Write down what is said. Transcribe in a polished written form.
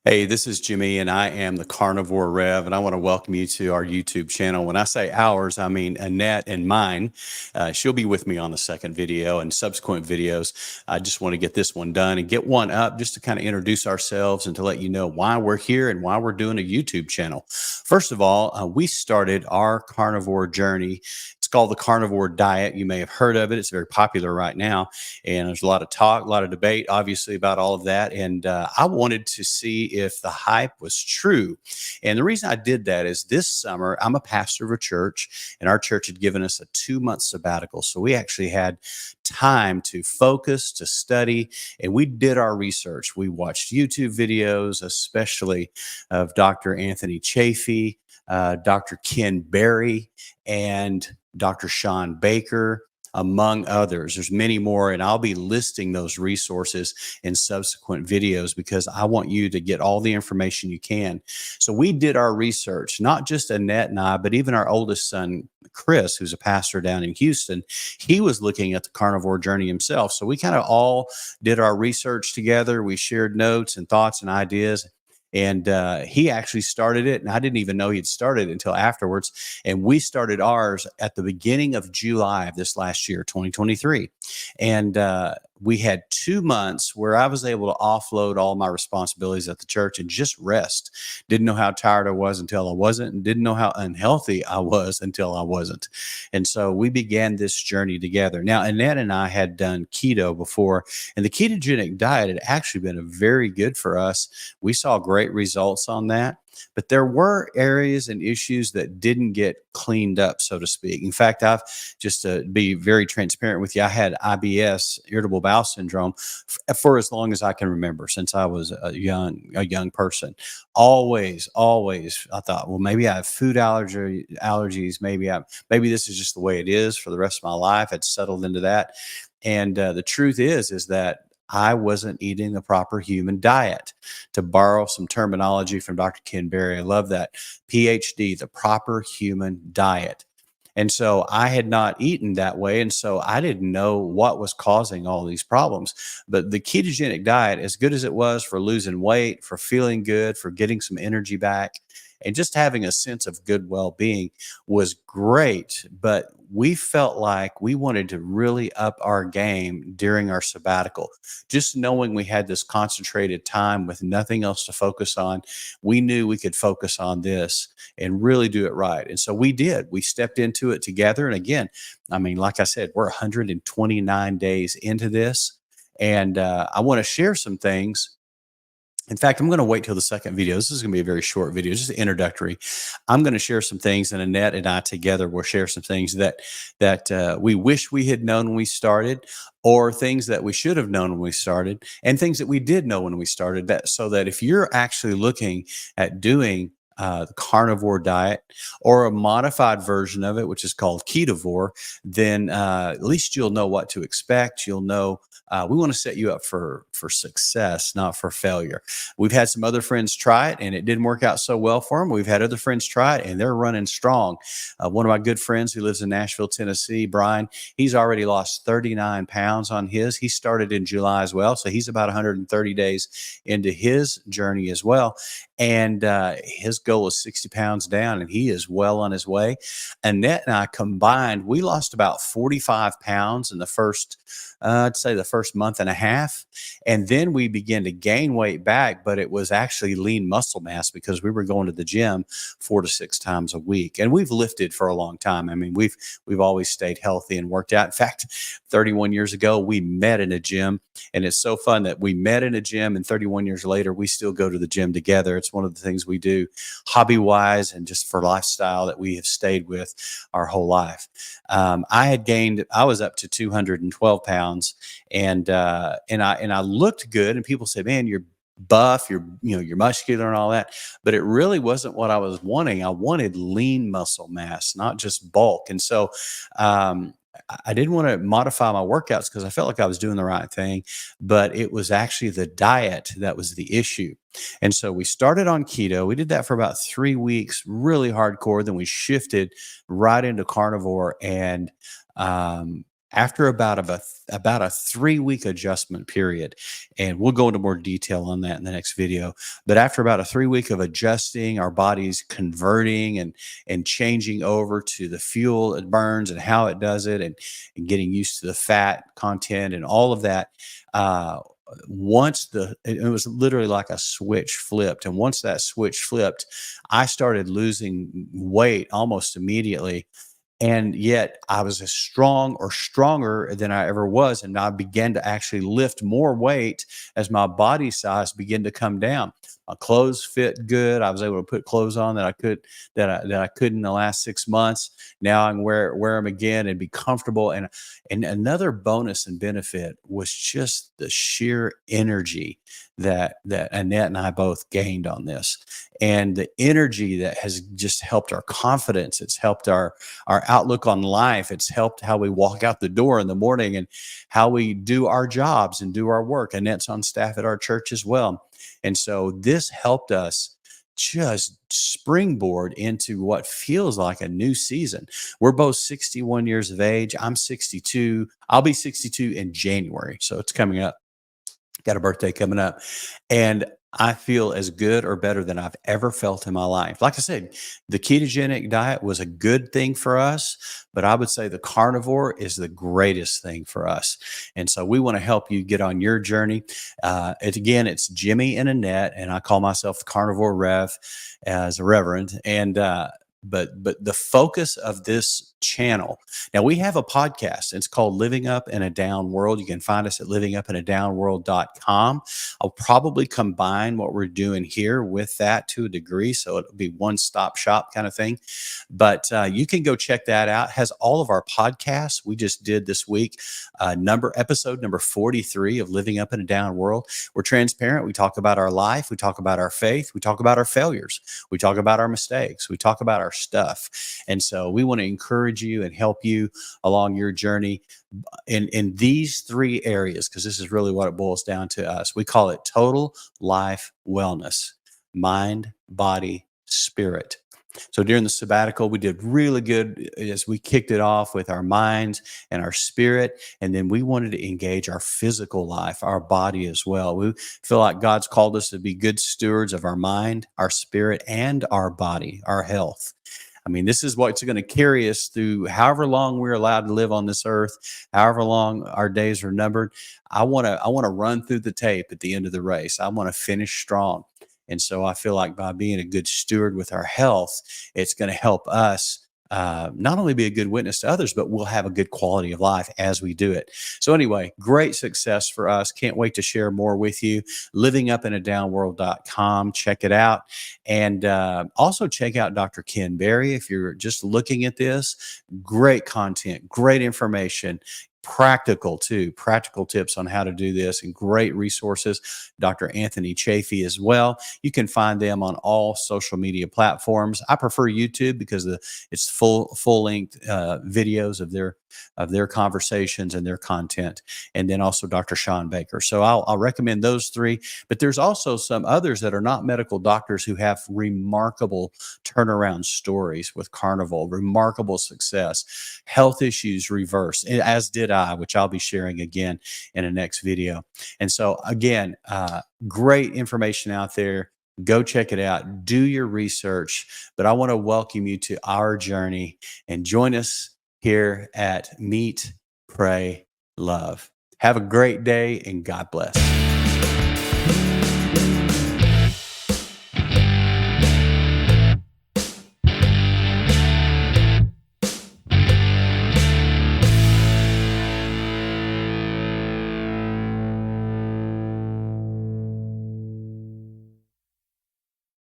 Hey, this is Jimmy, and I am the Carnivore Rev, and I want to welcome you to our YouTube channel. When I say ours, I mean Annette and mine. She'll be with me on the second video and subsequent videos. I just want to get this one done and get one up just to kind of introduce ourselves and to let you know why we're here and why we're doing a YouTube channel. First of all, we started our Carnivore Journey. It's called the Carnivore Diet. You may have heard of it. It's very popular right now. And there's a lot of talk, a lot of debate, obviously, about all of that. And I wanted to see if the hype was true. And the reason I did that is this summer, I'm a pastor of a church, and our church had given us a 2-month sabbatical. So we actually had time to focus, to study, and we did our research. We watched YouTube videos, especially of Dr. Anthony Chafee, Dr. Ken Berry, and Dr. Sean Baker, among others. There's many more, and I'll be listing those resources in subsequent videos because I want you to get all the information you can. So we did our research, not just Annette and I, but even our oldest son, Chris, who's a pastor down in Houston. He was looking at the Carnivore Journey himself. So we kind of all did our research together. We shared notes and thoughts and ideas. And he actually started it, and I didn't even know he'd started it until afterwards. And we started ours at the beginning of July of this last year, 2023. And we had 2 months where I was able to offload all my responsibilities at the church and just rest. Didn't know how tired I was until I wasn't, and didn't know how unhealthy I was until I wasn't. And so we began this journey together. Now, Annette and I had done keto before, and the ketogenic diet had actually been very good for us. We saw great results on that. But there were areas and issues that didn't get cleaned up, so to speak. In fact, I've just to be very transparent with you, I had IBS, irritable bowel syndrome, for as long as I can remember, since I was a young person. Always, I thought, well, maybe I have food allergies. Maybe this is just the way it is for the rest of my life. I'd settled into that. And the truth is that I wasn't eating the proper human diet. To borrow some terminology from Dr. Ken Berry, I love that. PhD, the proper human diet. And so I had not eaten that way. And so I didn't know what was causing all these problems. But the ketogenic diet, as good as it was for losing weight, for feeling good, for getting some energy back, and just having a sense of good well-being was great. But we felt like we wanted to really up our game during our sabbatical. Just knowing we had this concentrated time with nothing else to focus on, we knew we could focus on this and really do it right. And so we did. We stepped into it together. And again, I mean, like I said, we're 129 days into this. And I want to share some things. In fact, I'm going to wait till the second video. This is going to be a very short video, just introductory. I'm going to share some things, and Annette and I together will share some things that we wish we had known when we started, or things that we should have known when we started, and things that we did know when we started. That so that if you're actually looking at doing the carnivore diet or a modified version of it, which is called ketovore, then at least you'll know what to expect. You'll know we want to set you up for success, not for failure. We've had some other friends try it, and it didn't work out so well for them. We've had other friends try it, and they're running strong. One of my good friends who lives in Nashville, Tennessee, Brian, he's already lost 39 pounds on his. He started in July as well, so he's about 130 days into his journey as well. And his goal is 60 pounds down, and he is well on his way. Annette and I combined, we lost about 45 pounds in the first, I'd say the first month and a half. And then we began to gain weight back, but it was actually lean muscle mass because we were going to the gym 4 to 6 times a week. And we've lifted for a long time. I mean, we've always stayed healthy and worked out. In fact, 31 years ago, we met in a gym, and it's so fun that we met in a gym, and 31 years later, we still go to the gym together. It's one of the things we do hobby-wise and just for lifestyle that we have stayed with our whole life. I was up to 212 pounds, and I looked good, and people said, man, you're buff, you're muscular and all that, but it really wasn't what I was wanting. I wanted lean muscle mass, not just bulk. And so I didn't want to modify my workouts because I felt like I was doing the right thing, but it was actually the diet that was the issue. And so we started on keto. We did that for about 3 weeks, really hardcore. Then we shifted right into carnivore, and After about a 3-week adjustment period, and we'll go into more detail on that in the next video. But after about a 3 week of adjusting, our body's converting and changing over to the fuel it burns and how it does it, and getting used to the fat content and all of that. Uh, once it was literally like a switch flipped, and once that switch flipped, I started losing weight almost immediately, and yet I was as strong or stronger than I ever was. And I began to actually lift more weight as my body size began to come down. My clothes fit good. I was able to put clothes on that I couldn't in the last 6 months. Now I can wear them again and be comfortable. And another bonus and benefit was just the sheer energy that Annette and I both gained on this, and the energy that has just helped our confidence. It's helped our outlook on life. It's helped how we walk out the door in the morning and how we do our jobs and do our work. Annette's on staff at our church as well. And so this helped us just springboard into what feels like a new season. We're both 61 years of age. I'm 62. I'll be 62 in January. So it's coming up. Got a birthday coming up. And I feel as good or better than I've ever felt in my life. Like I said, the ketogenic diet was a good thing for us, but I would say the carnivore is the greatest thing for us. And so we want to help you get on your journey. It's Jimmy and Annette, and I call myself the Carnivore Rev as a reverend. And but the focus of this channel, now we have a podcast. It's called Living Up in a Down World. You can find us at livingupinadownworld.com. I'll probably combine what we're doing here with that to a degree, so it'll be one-stop shop kind of thing. But you can go check that out. It has all of our podcasts. We just did this week episode number 43 of Living Up in a Down World. We're transparent. We talk about our life. We talk about our faith. We talk about our failures. We talk about our mistakes. We talk about our stuff. And so we want to encourage you and help you along your journey in these 3 areas, because this is really what it boils down to us. We call it total life wellness: mind, body, spirit. So during the sabbatical, we did really good as we kicked it off with our minds and our spirit. And then we wanted to engage our physical life, our body as well. We feel like God's called us to be good stewards of our mind, our spirit, and our body, our health. I mean, this is what's going to carry us through however long we're allowed to live on this earth, however long our days are numbered. I want to run through the tape at the end of the race. I want to finish strong. And so I feel like by being a good steward with our health, it's going to help us not only be a good witness to others, but we'll have a good quality of life as we do it. So anyway, great success for us. Can't wait to share more with you. Livingupinadownworld.com. Check it out. And also check out Dr. Ken Berry if you're just looking at this. Great content, great information. Practical tips on how to do this, and great resources. Dr. Anthony Chafee as well. You can find them on all social media platforms. I prefer YouTube because it's full length videos of their conversations and their content. And then also Dr. Sean Baker. So I'll recommend those 3. But there's also some others that are not medical doctors who have remarkable turnaround stories with Carnivore, remarkable success, health issues reversed, as did I, which I'll be sharing again in the next video. And so again, great information out there. Go check it out. Do your research. But I want to welcome you to our journey and join us here at Meet, Pray, Love. Have a great day, and God bless.